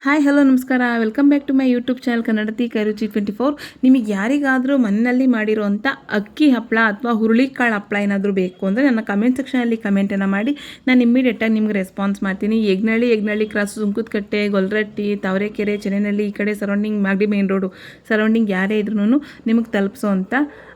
Hi hello ನಮಸ್ಕಾರ, welcome back to my YouTube channel Kannadathi Kairuchi 24. ನಿಮಗೆ ಯಾರಿಗಾದರೂ ಮನೆಯಲ್ಲಿ ಮಾಡಿರೋಂಥ ಅಕ್ಕಿ ಹಪ್ಪಳ ಅಥವಾ ಹುರುಳಿಕಾಳು ಹಪ್ಪಳ ಏನಾದರೂ ಬೇಕು ಅಂದರೆ ನನ್ನ ಕಮೆಂಟ್ ಸೆಕ್ಷನಲ್ಲಿ ಕಮೆಂಟನ್ನು ಮಾಡಿ, ನಾನು ಇಮ್ಮಿಡಿಯೇಟಾಗಿ ನಿಮ್ಗೆ ರೆಸ್ಪಾನ್ಸ್ ಮಾಡ್ತೀನಿ. ಯಗ್ನಳ್ಳಿ ಕ್ರಾಸ್, ಸುಂಕದಕಟ್ಟೆ, ಗೊಲ್ರಟ್ಟಿ, ತಾವರೆಕೆರೆ, ಚೆನ್ನೈನಹಳ್ಳಿ ಈ ಕಡೆ surrounding, Magadi main road surrounding ಯಾರೇ ಇದ್ರೂ ನಿಮಗೆ ತಲುಪಿಸೋ ಅಂಥ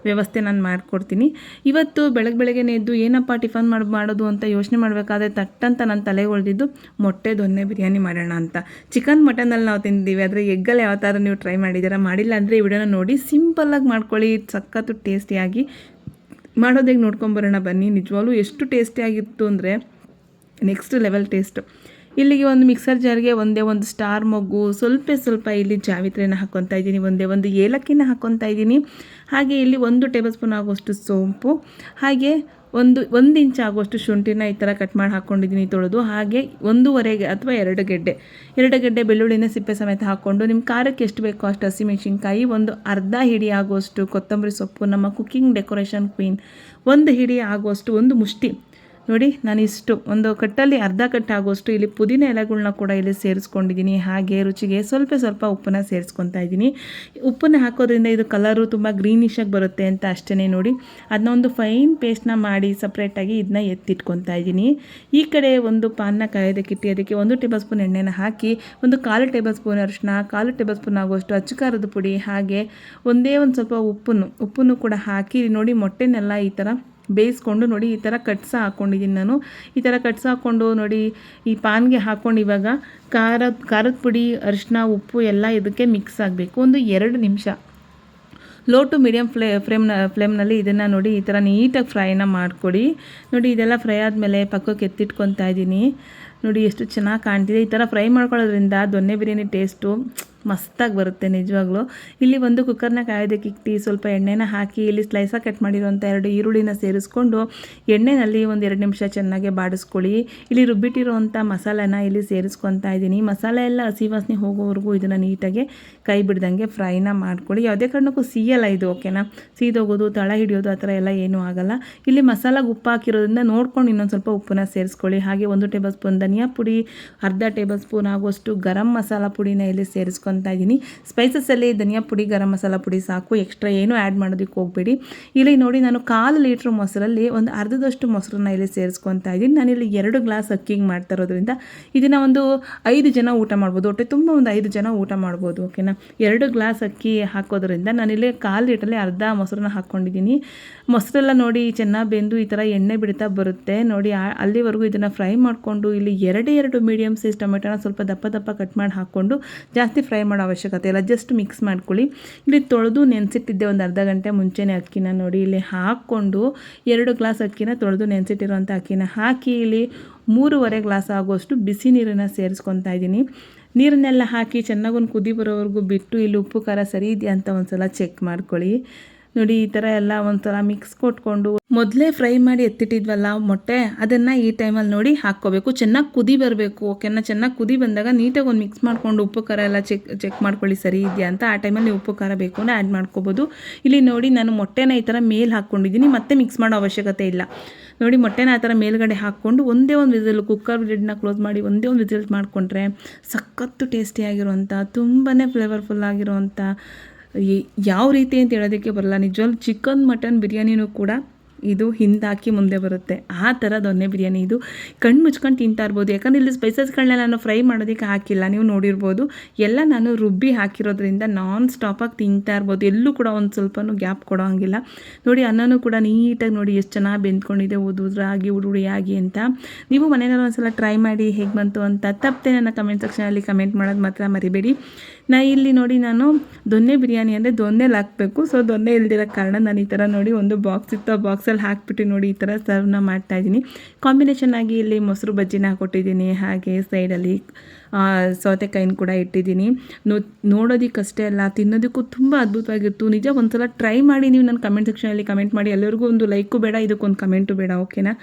ವ್ಯವಸ್ಥೆ ನಾನು ಮಾಡಿಕೊಡ್ತೀನಿ. ಇವತ್ತು ಬೆಳಗ್ಗೆ ಎದ್ದು ಏನಪ್ಪ ಟಿಫನ್ ಮಾಡೋದು ಅಂತ ಯೋಚನೆ ಮಾಡಬೇಕಾದ್ರೆ ತಟ್ಟಂತ ನನ್ನ ತಲೆಗೆ ಹೊಳೆದಿದ್ದು ಮೊಟ್ಟೆ ದೊನ್ನೆ ಬಿರಿಯಾನಿ ಮಾಡೋಣ ಅಂತ. ಚಿಕನ್ ಮಟನಲ್ಲಿ ನಾವು ತಿಂದಿದ್ದೀವಿ, ಆದರೆ ಎಗ್ಗಲ್ಲಿ ಯಾವ ಥರ ನೀವು ಟ್ರೈ ಮಾಡಿದ್ದೀರಾ? ಮಾಡಿಲ್ಲ ಅಂದರೆ ಈ ವಿಡಿಯೋನ ನೋಡಿ, ಸಿಂಪಲ್ಲಾಗಿ ಮಾಡ್ಕೊಳ್ಳಿ. ಸಖತ್ತು ಟೇಸ್ಟಿಯಾಗಿ ಮಾಡೋದೇಗೆ ನೋಡ್ಕೊಂಬರೋಣ ಬನ್ನಿ. ನಿಜವಾಗ್ಲೂ ಎಷ್ಟು ಟೇಸ್ಟಿಯಾಗಿತ್ತು ಅಂದರೆ ನೆಕ್ಸ್ಟ್ ಲೆವೆಲ್ ಟೇಸ್ಟು. ಇಲ್ಲಿಗೆ ಒಂದು ಮಿಕ್ಸರ್ ಜಾರ್ಗೆ ಒಂದೇ ಒಂದು ಸ್ಟಾರ್ ಮೊಗ್ಗು, ಸ್ವಲ್ಪ ಇಲ್ಲಿ ಜಾವಿತ್ರಿನ ಹಾಕ್ಕೊತಾ ಇದ್ದೀನಿ, ಒಂದೇ ಒಂದು ಏಲಕ್ಕಿನ ಹಾಕ್ಕೊತಾ ಇದ್ದೀನಿ. ಹಾಗೆ ಇಲ್ಲಿ 1 ಟೇಬಲ್ ಸ್ಪೂನ್ ಆಗುವಷ್ಟು ಸೋಂಪು, ಹಾಗೆ ಒಂದು ಇಂಚ್ ಆಗುವಷ್ಟು ಶುಂಠಿನ ಈ ಥರ ಕಟ್ ಮಾಡಿ ಹಾಕ್ಕೊಂಡಿದ್ದೀನಿ ತೊಳೆದು. ಹಾಗೆ 1.5 ಅಥವಾ 2 ಗೆಡ್ಡೆ ಬೆಳ್ಳುಳ್ಳಿನ ಸಿಪ್ಪೆ ಸಮೇತ ಹಾಕ್ಕೊಂಡು, ನಿಮ್ಮ ಖಾರಕ್ಕೆ ಎಷ್ಟು ಬೇಕೋ ಅಷ್ಟು ಹಸಿಮೆಣಸಿನ್ಕಾಯಿ, ಒಂದು ಅರ್ಧ ಹಿಡಿ ಆಗುವಷ್ಟು ಕೊತ್ತಂಬರಿ ಸೊಪ್ಪು, ನಮ್ಮ ಕುಕ್ಕಿಂಗ್ ಡೆಕೋರೇಷನ್ ಕ್ವೀನ್, 1 ಹಿಡಿ ಆಗುವಷ್ಟು, 1 ಮುಷ್ಟಿ ನೋಡಿ ನಾನು ಇಷ್ಟು ಒಂದು ಕಟ್ಟಲ್ಲಿ ಅರ್ಧ ಕಟ್ಟು ಆಗುವಷ್ಟು ಇಲ್ಲಿ ಪುದೀನ ಎಲೆಗಳನ್ನ ಕೂಡ ಇಲ್ಲಿ ಸೇರಿಸ್ಕೊಂಡಿದ್ದೀನಿ. ಹಾಗೆ ರುಚಿಗೆ ಸ್ವಲ್ಪ ಉಪ್ಪನ್ನ ಸೇರಿಸ್ಕೊತಾ ಇದ್ದೀನಿ. ಉಪ್ಪನ್ನ ಹಾಕೋದ್ರಿಂದ ಇದು ಕಲರು ತುಂಬ ಗ್ರೀನಿಶಾಗಿ ಬರುತ್ತೆ ಅಂತ ಅಷ್ಟೇ. ನೋಡಿ ಅದನ್ನ ಒಂದು ಫೈನ್ ಪೇಸ್ಟ್ನ ಮಾಡಿ ಸಪ್ರೇಟಾಗಿ ಇದನ್ನ ಎತ್ತಿಟ್ಕೊತಾ ಇದ್ದೀನಿ. ಈ ಕಡೆ ಒಂದು ಪಾನ್ನ ಕಾಯೋದಕ್ಕಿಟ್ಟು ಅದಕ್ಕೆ 1 ಟೇಬಲ್ ಸ್ಪೂನ್ ಎಣ್ಣೆನ ಹಾಕಿ, ಒಂದು 1/4 ಟೇಬಲ್ ಸ್ಪೂನ್ ಅರಿಶಿನ, 1/4 ಟೇಬಲ್ ಸ್ಪೂನ್ ಆಗುವಷ್ಟು ಅಚ್ಚಕಾರದ ಪುಡಿ, ಹಾಗೆ ಒಂದು ಸ್ವಲ್ಪ ಉಪ್ಪನ್ನು ಕೂಡ ಹಾಕಿ ನೋಡಿ ಮೊಟ್ಟೆನೆಲ್ಲ ಈ ಥರ ಬೇಯಿಸ್ಕೊಂಡು ನೋಡಿ ಈ ಥರ ಕಟ್ಸ ಹಾಕ್ಕೊಂಡಿದ್ದೀನಿ ನಾನು. ಈ ಥರ ಕಟ್ಸ ಹಾಕ್ಕೊಂಡು ನೋಡಿ ಈ ಪಾನ್ಗೆ ಹಾಕ್ಕೊಂಡು ಇವಾಗ ಖಾರದ ಪುಡಿ, ಅರಿಶಿನ, ಉಪ್ಪು ಎಲ್ಲ ಇದಕ್ಕೆ ಮಿಕ್ಸ್ ಆಗಬೇಕು. ಒಂದು 2 ನಿಮಿಷ ಲೋ ಟು ಮೀಡಿಯಮ್ ಫ್ಲೇಮ್ನಲ್ಲಿ ಇದನ್ನು ನೋಡಿ ಈ ಥರ ನೀಟಾಗಿ ಫ್ರೈನ ಮಾಡಿಕೊಡಿ. ನೋಡಿ ಇದೆಲ್ಲ ಫ್ರೈ ಆದಮೇಲೆ ಪಕ್ಕಕ್ಕೆ ಎತ್ತಿಟ್ಕೊತಾ ಇದ್ದೀನಿ. ನೋಡಿ ಎಷ್ಟು ಚೆನ್ನಾಗಿ ಕಾಣ್ತಿದೆ. ಈ ಥರ ಫ್ರೈ ಮಾಡ್ಕೊಳ್ಳೋದ್ರಿಂದ ದೊನ್ನೆ ಬಿರಿಯಾನಿ ಟೇಸ್ಟು ಮಸ್ತಾಗಿ ಬರುತ್ತೆ ನಿಜವಾಗ್ಲೂ. ಇಲ್ಲಿ ಒಂದು ಕುಕ್ಕರ್ನ ಕಾಯೋದಕ್ಕೆ ಇಟ್ಟು ಸ್ವಲ್ಪ ಎಣ್ಣೆನ ಹಾಕಿ ಇಲ್ಲಿ ಸ್ಲೈಸಾಗಿ ಕಟ್ ಮಾಡಿರೋಂಥ 2 ಈರುಳ್ಳಿನ ಸೇರಿಸ್ಕೊಂಡು ಎಣ್ಣೆಯಲ್ಲಿ ಒಂದು 2 ನಿಮಿಷ ಚೆನ್ನಾಗಿ ಬಾಡಿಸ್ಕೊಳ್ಳಿ. ಇಲ್ಲಿ ರುಬ್ಬಿಟ್ಟಿರೋಂಥ ಮಸಾಲೆನ ಇಲ್ಲಿ ಸೇರಿಸ್ಕೊತಾ ಇದ್ದೀನಿ. ಮಸಾಲೆ ಎಲ್ಲ ಹಸಿ ವಾಸನೆ ಹೋಗೋವರೆಗೂ ಇದನ್ನು ನೀಟಾಗಿ ಕೈ ಬಿಡ್ದಂಗೆ ಫ್ರೈನ ಮಾಡ್ಕೊಳ್ಳಿ. ಯಾವುದೇ ಕಾರಣಕ್ಕೂ ಸಿಯಲ್ಲ ಇದು, ಓಕೆನಾ? ಸೀದೋಗೋದು, ತಳ ಹಿಡಿಯೋದು ಆ ಥರ ಎಲ್ಲ ಏನೂ ಆಗಲ್ಲ. ಇಲ್ಲಿ ಮಸಾಲಾಗೆ ಉಪ್ಪು ಹಾಕಿರೋದ್ರಿಂದ ನೋಡ್ಕೊಂಡು ಇನ್ನೊಂದು ಸ್ವಲ್ಪ ಉಪ್ಪನ್ನ ಸೇರಿಸ್ಕೊಳ್ಳಿ. ಹಾಗೆ 1 ಟೇಬಲ್ ಸ್ಪೂನ್ ಧನಿಯಾ ಪುಡಿ, ಅರ್ಧ ಟೇಬಲ್ ಸ್ಪೂನ್ ಆಗುವಷ್ಟು ಗರಂ ಮಸಾಲ ಪುಡಿನ ಇಲ್ಲಿ ಸೇರಿಸ್ಕೊತಾ ಇದ್ದೀನಿ. ಸ್ಪೈಸಸ್ಸಲ್ಲಿ ಧನಿಯಾ ಪುಡಿ, ಗರಂ ಮಸಾಲ ಪುಡಿ ಸಾಕು, ಎಕ್ಸ್ಟ್ರಾ ಏನೂ ಆ್ಯಡ್ ಮಾಡೋದಕ್ಕೆ ಹೋಗಬೇಡಿ. ಇಲ್ಲಿ ನೋಡಿ ನಾನು 1/4 ಲೀಟ್ರ್ ಮೊಸರಲ್ಲಿ ಒಂದು ಅರ್ಧದಷ್ಟು ಮೊಸರನ್ನ ಇಲ್ಲಿ ಸೇರಿಸ್ಕೊತಾ ಇದ್ದೀನಿ. ನಾನಿಲ್ಲಿ 2 ಗ್ಲಾಸ್ ಅಕ್ಕಿಗೆ ಮಾಡ್ತಾ ಇರೋದ್ರಿಂದ ಇದನ್ನು ಒಂದು 5 ಜನ ಊಟ ಮಾಡ್ಬೋದು. ಹೊಟ್ಟೆ ತುಂಬ ಒಂದು 5 ಜನ ಊಟ ಮಾಡ್ಬೋದು, ಓಕೆನಾ? 2 ಗ್ಲಾಸ್ ಅಕ್ಕಿ ಹಾಕೋದ್ರಿಂದ ನಾನಿಲ್ಲಿ 1/4 ಲೀಟ್ರಲ್ಲಿ ಅರ್ಧ ಮೊಸರನ್ನ ಹಾಕ್ಕೊಂಡಿದ್ದೀನಿ. ಮೊಸರೆಲ್ಲ ನೋಡಿ ಚೆನ್ನಾಗಿ ಬೆಂದು ಈ ಥರ ಎಣ್ಣೆ ಬಿಡ್ತಾ ಬರುತ್ತೆ ನೋಡಿ. ಅಲ್ಲಿವರೆಗೂ ಇದನ್ನು ಫ್ರೈ ಮಾಡಿಕೊಂಡು ಇಲ್ಲಿ 2 ಮೀಡಿಯಮ್ ಸೈಜ್ ಟೊಮೆಟೊನ ಸ್ವಲ್ಪ ದಪ್ಪ ಕಟ್ ಮಾಡಿ ಹಾಕ್ಕೊಂಡು, ಜಾಸ್ತಿ ಫ್ರೈ ಮಾಡೋ ಅವಶ್ಯಕತೆ ಇಲ್ಲ, ಜಸ್ಟ್ ಮಿಕ್ಸ್ ಮಾಡ್ಕೊಳ್ಳಿ. ಇಲ್ಲಿ ತೊಳೆದು ನೆನೆಸಿಟ್ಟಿದ್ದೆ ಒಂದು ಅರ್ಧ ಗಂಟೆ ಮುಂಚೆನೇ ಅಕ್ಕಿನ ನೋಡಿ ಇಲ್ಲಿ ಹಾಕ್ಕೊಂಡು 2 ಗ್ಲಾಸ್ ಅಕ್ಕಿನ ತೊಳೆದು ನೆನೆಸಿಟ್ಟಿರೋಂಥ ಅಕ್ಕಿನ ಹಾಕಿ ಇಲ್ಲಿ 3.5 ಗ್ಲಾಸ್ ಆಗುವಷ್ಟು ಬಿಸಿ ನೀರನ್ನು ಸೇರಿಸ್ಕೊತಾ ಇದ್ದೀನಿ. ನೀರನ್ನೆಲ್ಲ ಹಾಕಿ ಚೆನ್ನಾಗೊಂದು ಕುದಿ ಬರೋವರೆಗೂ ಬಿಟ್ಟು ಇಲ್ಲಿ ಉಪ್ಪು ಖಾರ ಸರಿ ಇದೆಯಾ ಅಂತ ಒಂದು ಸಲ ಚೆಕ್ ಮಾಡ್ಕೊಳ್ಳಿ. ನೋಡಿ ಈ ಥರ ಎಲ್ಲ ಒಂಥರ ಮಿಕ್ಸ್ ಕೊಟ್ಕೊಂಡು ಮೊದಲೇ ಫ್ರೈ ಮಾಡಿ ಎತ್ತಿಟ್ಟಿದ್ವಲ್ಲ ಮೊಟ್ಟೆ, ಅದನ್ನು ಈ ಟೈಮಲ್ಲಿ ನೋಡಿ ಹಾಕ್ಕೋಬೇಕು. ಚೆನ್ನಾಗಿ ಕುದಿ ಬರಬೇಕು, ಓಕೆನಾ? ಚೆನ್ನಾಗಿ ಕುದಿ ಬಂದಾಗ ನೀಟಾಗಿ ಒಂದು ಮಿಕ್ಸ್ ಮಾಡಿಕೊಂಡು ಉಪ್ಪು ಖಾರ ಎಲ್ಲ ಚೆಕ್ ಮಾಡ್ಕೊಳ್ಳಿ ಸರಿ ಇದೆಯಾ ಅಂತ. ಆ ಟೈಮಲ್ಲಿ ನೀವು ಉಪ್ಪು ಖಾರ ಬೇಕು ಅಂದರೆ ಆ್ಯಡ್ ಮಾಡ್ಕೋಬೋದು. ಇಲ್ಲಿ ನೋಡಿ ನಾನು ಮೊಟ್ಟೆನ ಈ ಥರ ಮೇಲೆ ಹಾಕ್ಕೊಂಡಿದ್ದೀನಿ, ಮತ್ತೆ ಮಿಕ್ಸ್ ಮಾಡೋ ಅವಶ್ಯಕತೆ ಇಲ್ಲ. ನೋಡಿ ಮೊಟ್ಟೆನ ಆ ಥರ ಮೇಲ್ಗಡೆ ಹಾಕ್ಕೊಂಡು ಒಂದೇ ಒಂದು ವಿಸಿಲ್, ಕುಕ್ಕರ್ ಲಿಡ್ನ ಕ್ಲೋಸ್ ಮಾಡಿ ಒಂದೇ ಒಂದು ವಿಸಿಲ್ ಮಾಡಿಕೊಂಡ್ರೆ ಸಖತ್ತು ಟೇಸ್ಟಿಯಾಗಿರುವಂಥ, ತುಂಬಾ ಫ್ಲೇವರ್ಫುಲ್ ಆಗಿರುವಂಥ, ಯಾವ ರೀತಿ ಅಂತ ಹೇಳೋದಕ್ಕೆ ಬರಲ್ಲ. ನಿಜವಾಗ್ಲೂ ಚಿಕನ್ ಮಟನ್ ಬಿರಿಯಾನಿನೂ ಕೂಡ ಇದು ಹಿಂದಾಕಿ ಮುಂದೆ ಬರುತ್ತೆ. ಆ ಥರ ದೊನ್ನೆ ಬಿರಿಯಾನಿ ಇದು. ಕಣ್ಣು ಮುಚ್ಕೊಂಡು ತಿಂತಾ ಇರ್ಬೋದು, ಯಾಕಂದರೆ ಇಲ್ಲಿ ಸ್ಪೈಸಸ್ಗಳನ್ನ ನಾನು ಫ್ರೈ ಮಾಡೋದಕ್ಕೆ ಹಾಕಿಲ್ಲ, ನೀವು ನೋಡಿರ್ಬೋದು. ಎಲ್ಲ ನಾನು ರುಬ್ಬಿ ಹಾಕಿರೋದ್ರಿಂದ ನಾನ್ ಸ್ಟಾಪಾಗಿ ತಿಂತಾ ಇರ್ಬೋದು, ಎಲ್ಲೂ ಕೂಡ ಒಂದು ಸ್ವಲ್ಪನೂ ಗ್ಯಾಪ್ ಕೊಡೋ ಹಂಗಿಲ್ಲ. ನೋಡಿ ಅನ್ನನೂ ಕೂಡ ನೀಟಾಗಿ ನೋಡಿ ಎಷ್ಟು ಚೆನ್ನಾಗಿ ಬೆಂದ್ಕೊಂಡಿದೆ, ಉದುರಾಗಿ ಉಡುಳಿಯಾಗಿ ಅಂತ. ನೀವು ಮನೆಯಲ್ಲಿ ಒಂದ್ಸಲ ಟ್ರೈ ಮಾಡಿ ಹೇಗೆ ಬಂತು ಅಂತ ತಪ್ಪದೆ ನನ್ನ ಕಮೆಂಟ್ ಸೆಕ್ಷನಲ್ಲಿ ಕಮೆಂಟ್ ಮಾಡೋದು ಮಾತ್ರ ಮರಿಬೇಡಿ. ಇಲ್ಲಿ ನೋಡಿ ನಾನು ದೊನ್ನೆ ಬಿರಿಯಾನಿ ಅಂದರೆ ದೊನ್ನೆಲಿ ಹಾಕಬೇಕು, ಸೊ ದೊನ್ನೆ ಇಲ್ದಿರೋ ಕಾರಣ ನಾನು ಈ ಥರ ನೋಡಿ ಒಂದು ಬಾಕ್ಸ್ ಇತ್ತು, ಆ ಬಾಕ್ಸಲ್ಲಿ ಹಾಕ್ಬಿಟ್ಟು ನೋಡಿ ಈ ಥರ ಸರ್ವ್ನ ಮಾಡ್ತಾಯಿದ್ದೀನಿ. ಕಾಂಬಿನೇಷನ್ ಆಗಿ ಇಲ್ಲಿ ಮೊಸರು ಬಜ್ಜಿನ ಕೊಟ್ಟಿದ್ದೀನಿ, ಹಾಗೆ ಸೈಡಲ್ಲಿ ಸೌತೆಕಾಯಿನ ಕೂಡ ಇಟ್ಟಿದ್ದೀನಿ. ನೋಡೋದಕ್ಕಷ್ಟೇ ಅಲ್ಲ, ತಿನ್ನೋದಕ್ಕೂ ತುಂಬ ಅದ್ಭುತವಾಗಿತ್ತು. ನಿಜ ಒಂದ್ಸಲ ಟ್ರೈ ಮಾಡಿ ನೀವು ನನ್ನ ಕಮೆಂಟ್ ಸೆಕ್ಷನಲ್ಲಿ ಕಮೆಂಟ್ ಮಾಡಿ. ಎಲ್ಲರಿಗೂ ಒಂದು ಲೈಕು ಬೇಡ, ಇದಕ್ಕೊಂದು ಕಮೆಂಟು ಬೇಡ, ಓಕೆನಾ?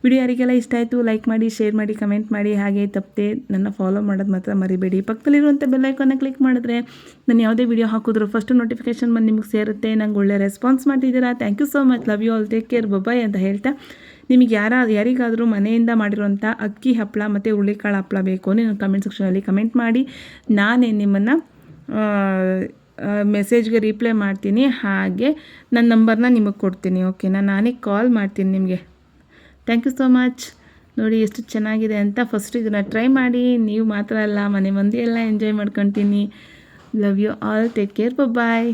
ವಿಡಿಯೋ ಯಾರಿಗೆಲ್ಲ ಇಷ್ಟ ಆಯಿತು ಲೈಕ್ ಮಾಡಿ, ಶೇರ್ ಮಾಡಿ, ಕಮೆಂಟ್ ಮಾಡಿ. ಹಾಗೆ ತಪ್ಪದೆ ನನ್ನ ಫಾಲೋ ಮಾಡೋದು ಮಾತ್ರ ಮರಿಬೇಡಿ. ಪಕ್ಕದಲ್ಲಿರುವಂಥ ಬೆಲ್ ಐಕಾನ್ನ ಕ್ಲಿಕ್ ಮಾಡಿದ್ರೆ ನಾನು ಯಾವುದೇ ವಿಡಿಯೋ ಹಾಕಿದ್ರು ಫಸ್ಟ್ ನೋಟಿಫಿಕೇಷನ್ ಬಂದು ನಿಮಗೆ ಸೇರುತ್ತೆ. ನಂಗೆ ಒಳ್ಳೆ ರೆಸ್ಪಾನ್ಸ್ ಮಾಡ್ತಿದ್ದೀರಾ, thank you so much, love you all, take care, bye ಅಂತ ಹೇಳ್ತಾ ನಿಮಗೆ ಯಾರಿಗಾದರೂ ಮನೆಯಿಂದ ಮಾಡಿರುವಂಥ ಅಕ್ಕಿ ಹಪ್ಪಳ ಮತ್ತು ಹುರುಳಿಕಾಳು ಹಪ್ಪಳ ಬೇಕು ಅಂದರೆ ನಾನು ಕಮೆಂಟ್ ಸೆಕ್ಷನಲ್ಲಿ ಕಮೆಂಟ್ ಮಾಡಿ, ನಾನೇ ನಿಮ್ಮನ್ನು ಮೆಸೇಜ್ಗೆ ರಿಪ್ಲೈ ಮಾಡ್ತೀನಿ. ಹಾಗೆ ನನ್ನ ನಂಬರ್ನ ನಿಮಗೆ ಕೊಡ್ತೀನಿ, ಓಕೆನಾ? ನಾನೇ ಕಾಲ್ ಮಾಡ್ತೀನಿ ನಿಮಗೆ. Thank you so much. ನೋಡಿ ಎಷ್ಟು ಚೆನ್ನಾಗಿದೆ ಅಂತ. ಫಸ್ಟ್ ಇದನ್ನು ಟ್ರೈ ಮಾಡಿ, ನೀವು ಮಾತ್ರ ಅಲ್ಲ ಮನೆ ಮಂದಿ ಎಲ್ಲ ಎಂಜಾಯ್ ಮಾಡ್ಕೊತೀನಿ. Love you all, take care, bye.